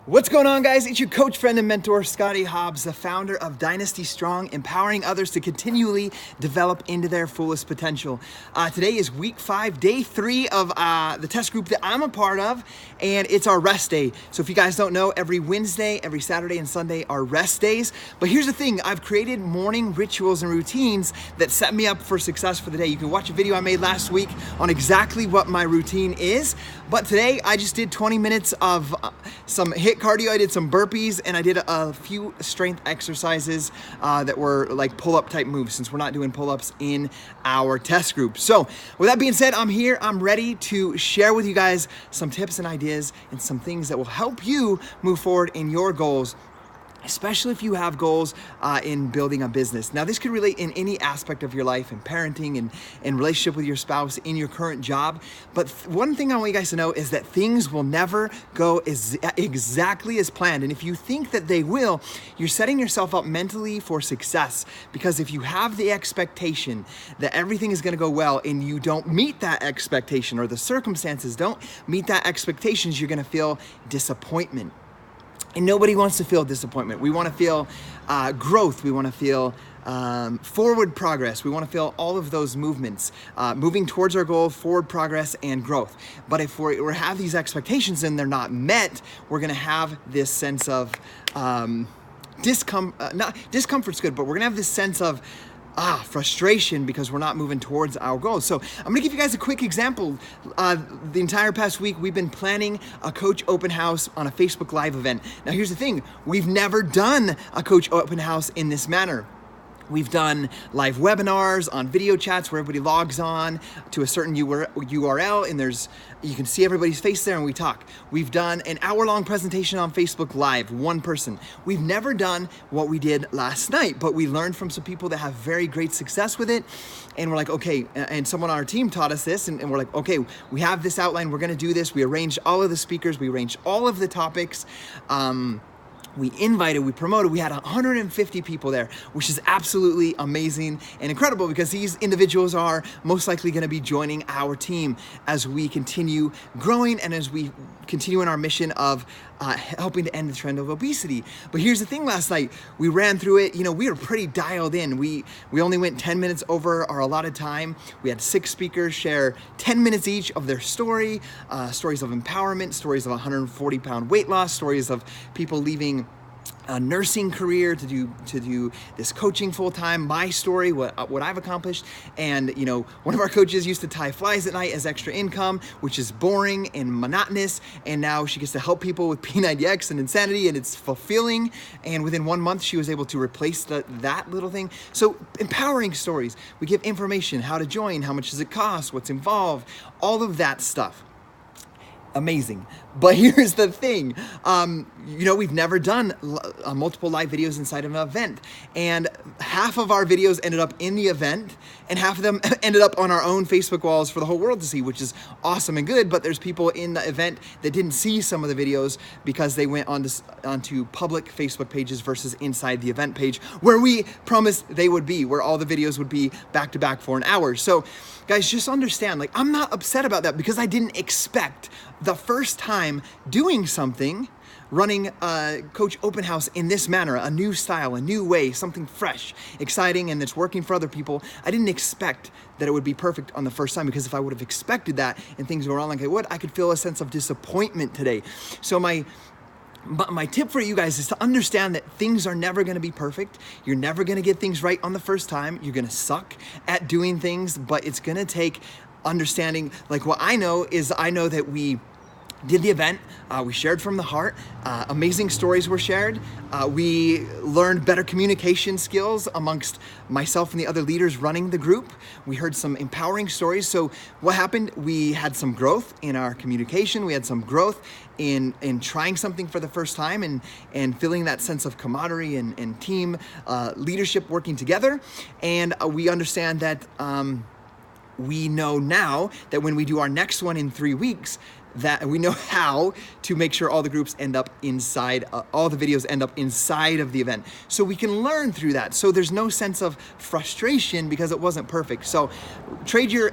What's going on, guys? It's your coach, friend, and mentor, Scotty Hobbs, the founder of Dynasty Strong, empowering others to continually develop into their fullest potential. Today is week 5, day 3 of the test group that I'm a part of, and it's our rest day. So if you guys don't know, every Wednesday, every Saturday, and Sunday are rest days. But here's the thing, I've created morning rituals and routines that set me up for success for the day. You can watch a video I made last week on exactly what my routine is. But today, I just did 20 minutes of some HIIT cardio. I did some burpees, and I did a few strength exercises that were like pull-up type moves, since we're not doing pull-ups in our test group. So with that being said, I'm here. I'm ready to share with you guys some tips and ideas and some things that will help you move forward in your goals, especially if you have goals in building a business. Now, this could relate in any aspect of your life, in parenting and relationship with your spouse, in your current job. But one thing I want you guys to know is that things will never go exactly as planned. And if you think that they will, you're setting yourself up mentally for success. Because if you have the expectation that everything is going to go well and you don't meet that expectation, or the circumstances don't meet that expectations, you're going to feel disappointment. And nobody wants to feel disappointment. We want to feel growth. We want to feel forward progress. We want to feel all of those movements, moving towards our goal, forward progress, and growth. But if we have these expectations and they're not met, we're going to have this sense of discomfort's good, but we're going to have this sense of frustration because we're not moving towards our goals. So I'm gonna give you guys a quick example. The entire past week, we've been planning a coach open house on a Facebook Live event. Now here's the thing, we've never done a coach open house in this manner. We've done live webinars on video chats where everybody logs on to a certain URL and you can see everybody's face there and we talk. We've done an hour-long presentation on Facebook Live, one person. We've never done what we did last night, but we learned from some people that have very great success with it. And we're like, okay, and someone on our team taught us this, and we're like, okay, we have this outline, we're gonna do this. We arranged all of the speakers, we arranged all of the topics. We invited, we promoted, we had 150 people there, which is absolutely amazing and incredible because these individuals are most likely going to be joining our team as we continue growing and as we continue in our mission of helping to end the trend of obesity. But here's the thing, last night, we ran through it, we were pretty dialed in. We only went 10 minutes over our allotted time. We had 6 speakers share 10 minutes each of their stories of empowerment, stories of 140-pound weight loss, stories of people leaving a nursing career to do this coaching full time, my story, what I've accomplished. And one of our coaches used to tie flies at night as extra income, which is boring and monotonous, and now she gets to help people with P90X and Insanity, and it's fulfilling. And within 1 month she was able to replace that little thing. So empowering stories, we give information, how to join, how much does it cost, what's involved, all of that stuff. Amazing. But here's the thing, we've never done multiple live videos inside of an event, and half of our videos ended up in the event and half of them ended up on our own Facebook walls for the whole world to see, which is awesome and good. But there's people in the event that didn't see some of the videos because they went onto public Facebook pages versus inside the event page where we promised they would be, where all the videos would be back to back for an hour. So guys, just understand, I'm not upset about that because I didn't expect the first time doing something, running a coach open house in this manner, a new style, a new way, something fresh, exciting, and that's working for other people. I didn't expect that it would be perfect on the first time, because if I would have expected that and things go wrong like I would, I could feel a sense of disappointment today. So my tip for you guys is to understand that things are never going to be perfect. You're never going to get things right on the first time. You're going to suck at doing things, but it's going to take understanding. What I know that we did the event, we shared from the heart, amazing stories were shared, we learned better communication skills amongst myself and the other leaders running the group. We heard some empowering stories. So what happened, we had some growth in our communication, we had some growth in trying something for the first time and feeling that sense of camaraderie and team leadership working together. And we understand that we know now that when we do our next one in 3 weeks, that we know how to make sure all the groups end up inside, all the videos end up inside of the event. So we can learn through that. So there's no sense of frustration because it wasn't perfect. So trade your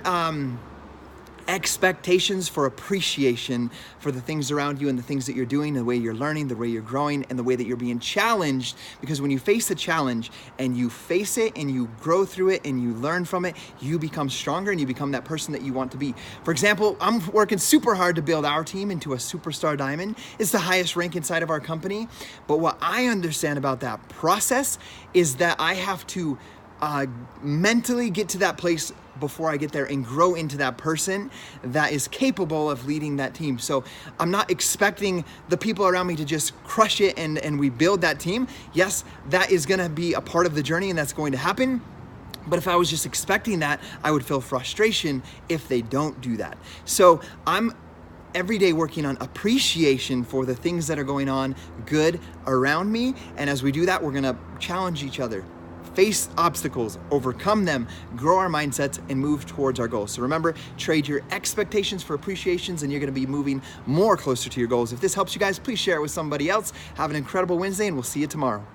expectations for appreciation for the things around you and the things that you're doing, the way you're learning, the way you're growing, and the way that you're being challenged. Because when you face a challenge and you face it and you grow through it and you learn from it, you become stronger and you become that person that you want to be. For example, I'm working super hard to build our team into a superstar diamond. It's the highest rank inside of our company. But what I understand about that process is that I have to mentally get to that place before I get there and grow into that person that is capable of leading that team. So I'm not expecting the people around me to just crush it and we build that team. Yes, that is gonna be a part of the journey and that's going to happen. But if I was just expecting that, I would feel frustration if they don't do that. So I'm every day working on appreciation for the things that are going on good around me. And as we do that, we're gonna challenge each other, face obstacles, overcome them, grow our mindsets, and move towards our goals. So remember, trade your expectations for appreciations and you're gonna be moving more closer to your goals. If this helps you guys, please share it with somebody else. Have an incredible Wednesday and we'll see you tomorrow.